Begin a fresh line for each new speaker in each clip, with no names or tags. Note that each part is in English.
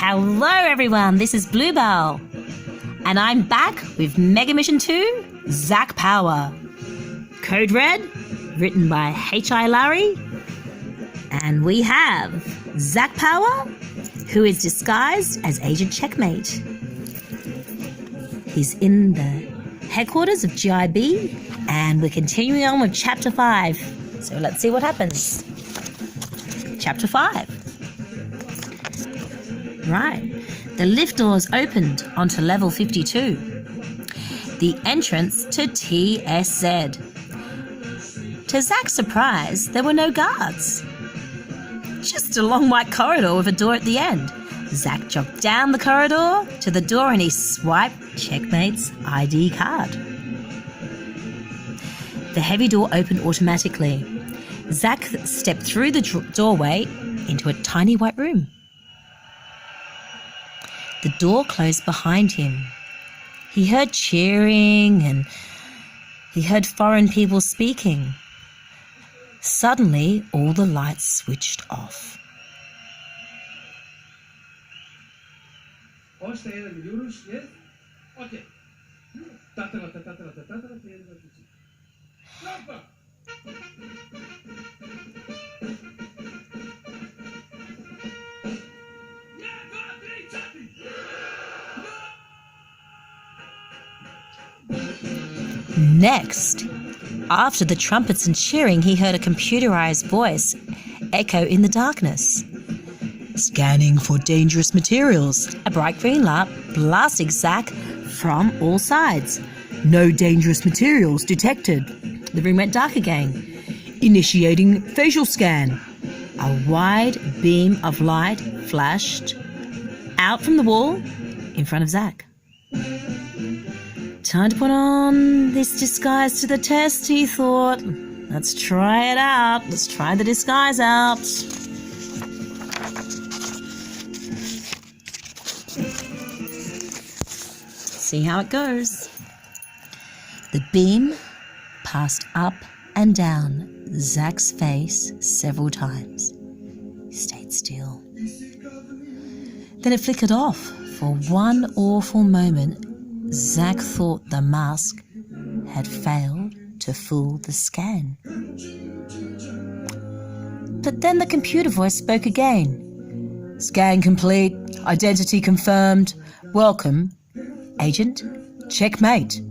Hello everyone, this is Bluebell, and I'm back with Mega Mission 2, Zack Power. Code Red, written by H.I. Larry, and we have Zack Power, who is disguised as Agent Checkmate. He's in the headquarters of GIB, and we're continuing on with Chapter 5. So let's see what happens. Chapter 5. Right. The lift doors opened onto level 52. The entrance to TSZ. To Zack's surprise, there were no guards. Just a long white corridor with a door at the end. Zack jogged down the corridor to the door and he swiped Checkmate's ID card. The heavy door opened automatically. Zack stepped through the doorway into a tiny white room. The door closed behind him. He heard cheering and he heard foreign people speaking. Suddenly, all the lights switched off. Next, after the trumpets and cheering, he heard a computerized voice echo in the darkness. Scanning for dangerous materials. A bright green light blasted Zack from all sides. No dangerous materials detected. The room went dark again. Initiating facial scan. A wide beam of light flashed out from the wall in front of Zack. Time to put on this disguise to the test, he thought. Let's try it out. Let's try the disguise out. See how it goes. The beam passed up and down Zack's face several times. He stayed still. Then it flickered off. For one awful moment, Zack thought the mask had failed to fool the scan. But then the computer voice spoke again. Scan complete. Identity confirmed. Welcome, Agent Checkmate.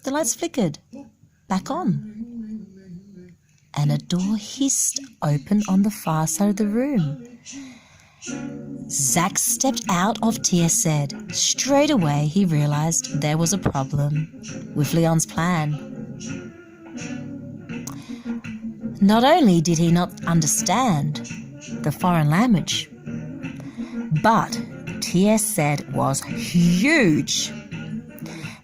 The lights flickered back on, and a door hissed open on the far side of the room. Zack stepped out of TSZ. Straight away he realized there was a problem with Leon's plan. Not only did he not understand the foreign language, but TSZ was huge.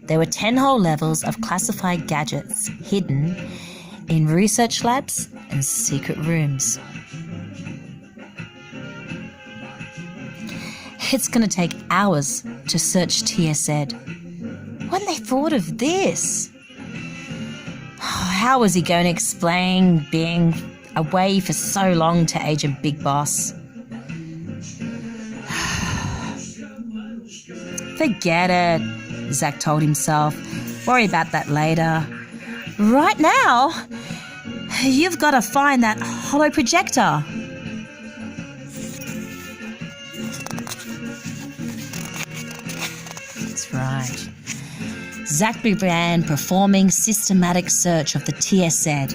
There were 10 whole levels of classified gadgets hidden in research labs and secret rooms. It's going to take hours to search TSZ. When they thought of this? How was he going to explain being away for so long to Agent Big Boss? Forget it, Zack told himself. Worry about that later. Right now, you've got to find that Holo projector. That's right. Zack began performing systematic search of the TSZ.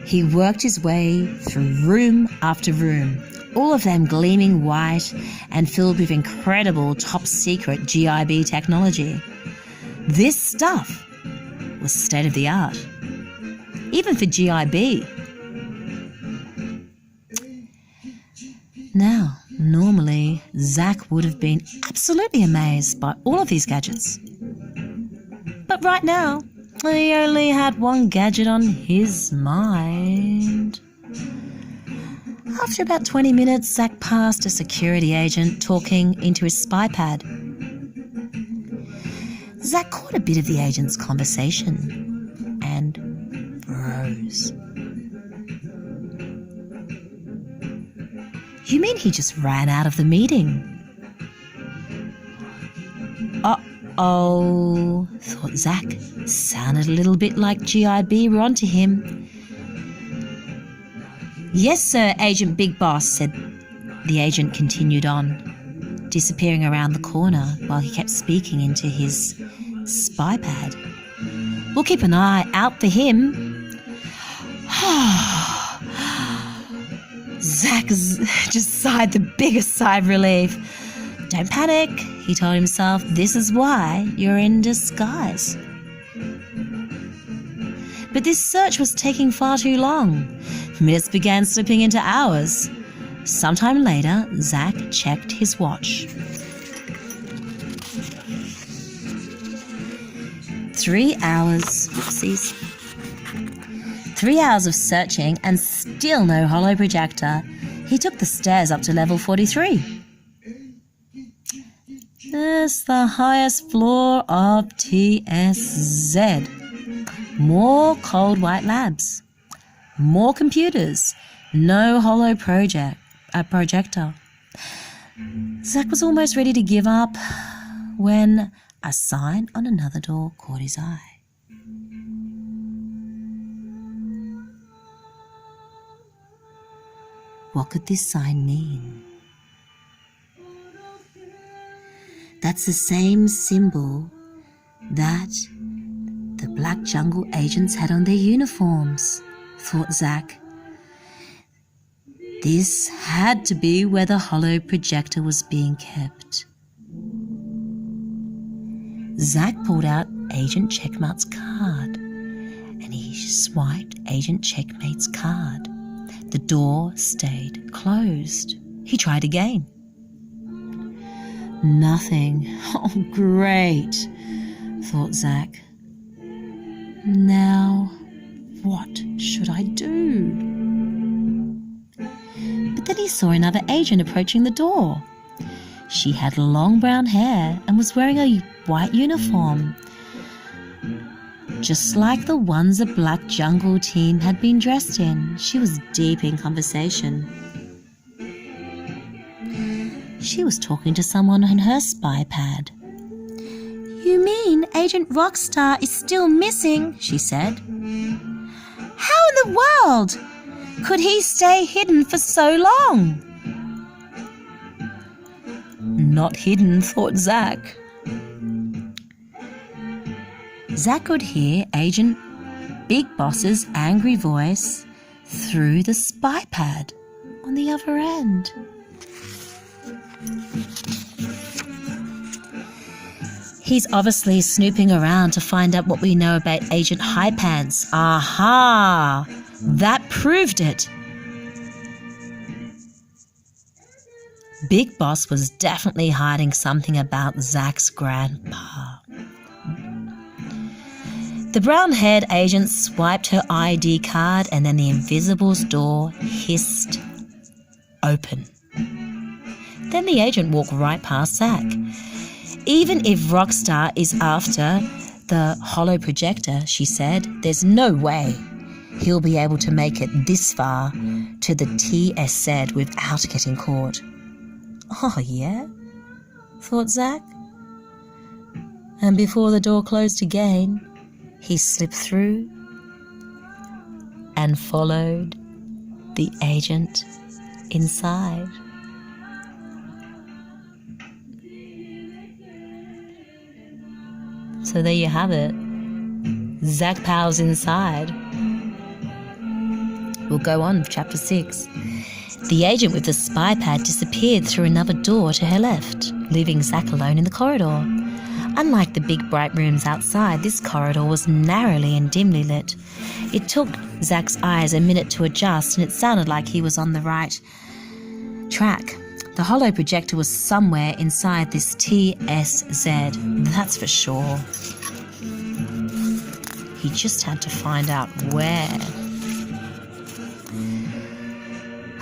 He worked his way through room after room, all of them gleaming white and filled with incredible top-secret GIB technology. This stuff was state-of-the-art, even for GIB. Now, normally, Zack would have been absolutely amazed by all of these gadgets. But right now, he only had one gadget on his mind. After about 20 minutes, Zack passed a security agent talking into his spy pad. Zack caught a bit of the agent's conversation and froze. You mean he just ran out of the meeting? Uh-oh, thought Zack. Sounded a little bit like GIB were onto him. Yes, sir, Agent Big Boss, said the agent continued on, disappearing around the corner while he kept speaking into his spy pad. We'll keep an eye out for him. Zack just sighed the biggest sigh of relief. Don't panic, he told himself. This is why you're in disguise. But this search was taking far too long. Minutes began slipping into hours. Sometime later, Zack checked his watch. 3 hours. Whoopsies. 3 hours of searching and still no holo projector. He took the stairs up to level 43. It's the highest floor of TSZ. More cold white labs. More computers. No holo projector. Zack was almost ready to give up when a sign on another door caught his eye. What could this sign mean? That's the same symbol that the Black Jungle agents had on their uniforms, thought Zack. This had to be where the holo projector was being kept. Zack pulled out Agent Checkmate's card and he swiped Agent Checkmate's card. The door stayed closed. He tried again. Nothing. Oh, great, thought Zack. Now, what should I do? But then he saw another agent approaching the door. She had long brown hair and was wearing a white uniform, just like the ones the Black Jungle team had been dressed in. She was deep in conversation. She was talking to someone on her spy pad. You mean Agent Rockstar is still missing? She said. How in the world could he stay hidden for so long? Not hidden, thought Zack. Zack could hear Agent Big Boss's angry voice through the spy pad on the other end. He's obviously snooping around to find out what we know about Agent High Pants. Aha! That proved it. Big Boss was definitely hiding something about Zack's grandpa. The brown-haired agent swiped her ID card and then the Invisible's door hissed open. Then the agent walked right past Zack. Even if Rockstar is after the holo projector, she said, there's no way he'll be able to make it this far to the TSZ without getting caught. Oh, yeah? Thought Zack. And before the door closed again, he slipped through and followed the agent inside. So there you have it. Zack Powell's inside. We'll go on with Chapter 6. The agent with the spy pad disappeared through another door to her left, leaving Zack alone in the corridor. Unlike the big bright rooms outside, this corridor was narrowly and dimly lit. It took Zack's eyes a minute to adjust, and it sounded like he was on the right track. The holo projector was somewhere inside this TSZ, that's for sure. He just had to find out where.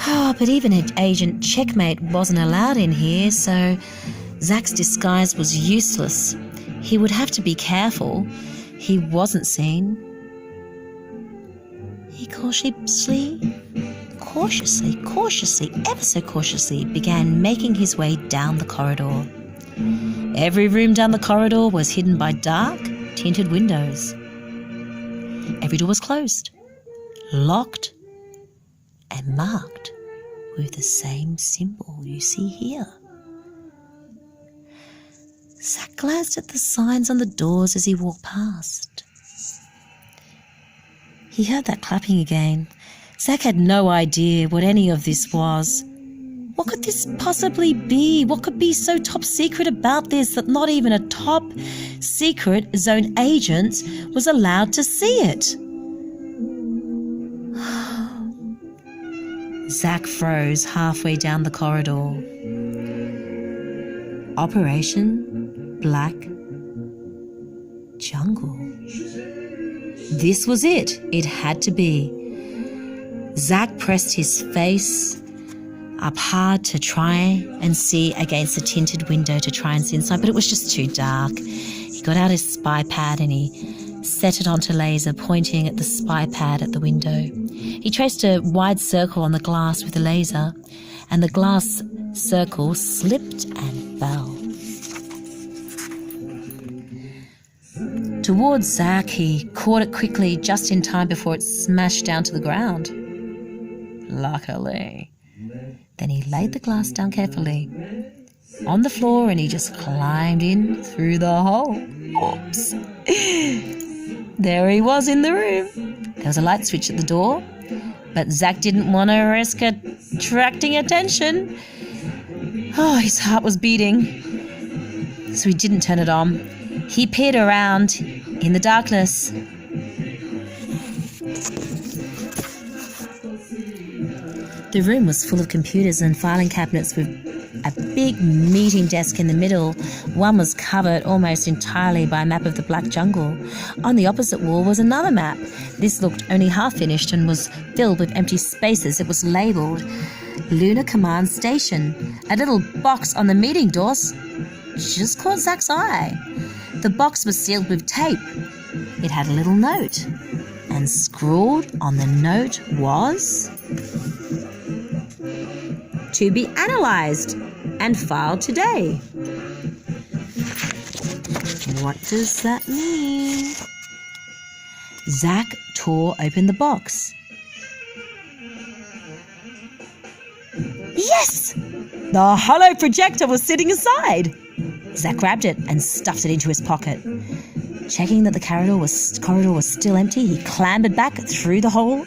Oh, but even Agent Checkmate wasn't allowed in here, so Zack's disguise was useless. He would have to be careful. He wasn't seen. He cautiously cautiously, ever so cautiously, began making his way down the corridor. Every room down the corridor was hidden by dark, tinted windows. Every door was closed, locked, and marked with the same symbol you see here. Zack glanced at the signs on the doors as he walked past. He heard that clapping again. Zack had no idea what any of this was. What could this possibly be? What could be so top secret about this that not even a top secret zone agent was allowed to see it? Zack froze halfway down the corridor. Operation Black Jungle. This was it. It had to be. Zack pressed his face up hard to try and see against the tinted window to try and see inside, but it was just too dark. He got out his spy pad and he set it onto laser, pointing at the spy pad at the window. He traced a wide circle on the glass with the laser, and the glass circle slipped and fell. Towards Zack, he caught it quickly just in time before it smashed down to the ground. Luckily. Then he laid the glass down carefully on the floor and he just climbed in through the hole. Oops. There he was in the room. There was a light switch at the door, but Zack didn't want to risk attracting attention. Oh, his heart was beating, so he didn't turn it on. He peered around in the darkness. The room was full of computers and filing cabinets with a big meeting desk in the middle. One was covered almost entirely by a map of the Black Jungle. On the opposite wall was another map. This looked only half finished and was filled with empty spaces. It was labelled Lunar Command Station. A little box on the meeting doors just caught Zack's eye. The box was sealed with tape. It had a little note, and scrawled on the note was, "To be analysed and filed today." What does that mean? Zack tore open the box. Yes! The Holo projector was sitting inside. Zack grabbed it and stuffed it into his pocket. Checking that the corridor was still empty, he clambered back through the hole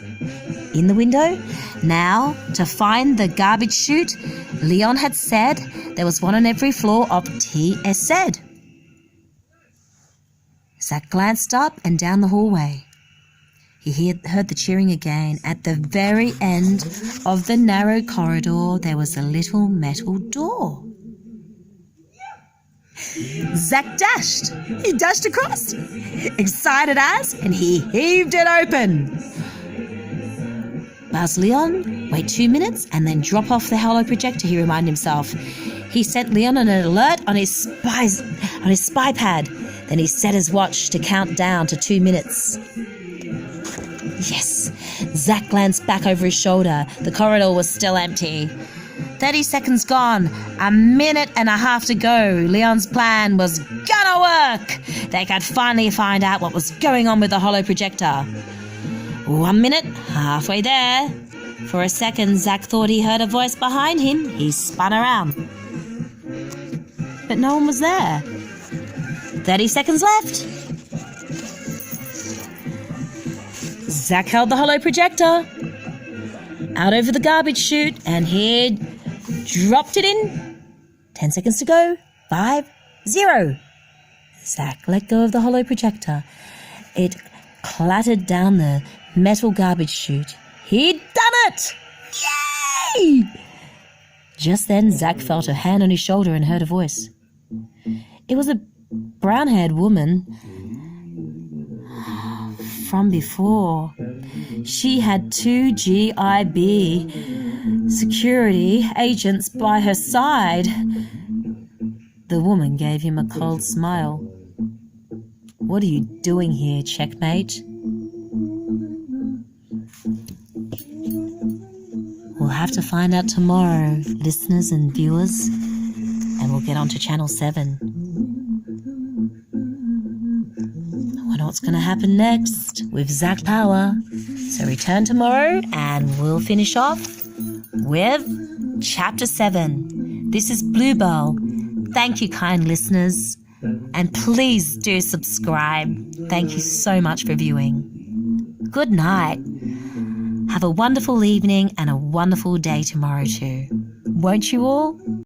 in the window. Now, to find the garbage chute, Leon had said there was one on every floor of TSZ. Zack glanced up and down the hallway. He heard the cheering again. At the very end of the narrow corridor, there was a little metal door. Zack dashed. He dashed across, excited as, and he heaved it open. Buzz Leon, wait 2 minutes and then drop off the Holo projector, he reminded himself. He sent Leon an alert on his spy pad. Then he set his watch to count down to 2 minutes. Yes. Zack glanced back over his shoulder. The corridor was still empty. 30 seconds gone. A minute and a half to go. Leon's plan was gonna work. They could finally find out what was going on with the Holo projector. 1 minute, halfway there. For a second, Zack thought he heard a voice behind him. He spun around. But no one was there. 30 seconds left. Zack held the Holo projector out over the garbage chute and he dropped it in. 10 seconds to go. 5, 0. Zack let go of the Holo projector. It clattered down the metal garbage chute. He'd done it! Yay! Just then, Zack felt a hand on his shoulder and heard a voice. It was a brown-haired woman from before. She had 2 GIB security agents by her side. The woman gave him a cold smile. "What are you doing here, Checkmate?" We'll have to find out tomorrow, listeners and viewers, and we'll get on to Channel 7. I wonder what's going to happen next with Zach Power. So return tomorrow and we'll finish off with Chapter 7. This is Bluebell. Thank you, kind listeners. And please do subscribe. Thank you so much for viewing. Good night. Have a wonderful evening and a wonderful day tomorrow too. Won't you all?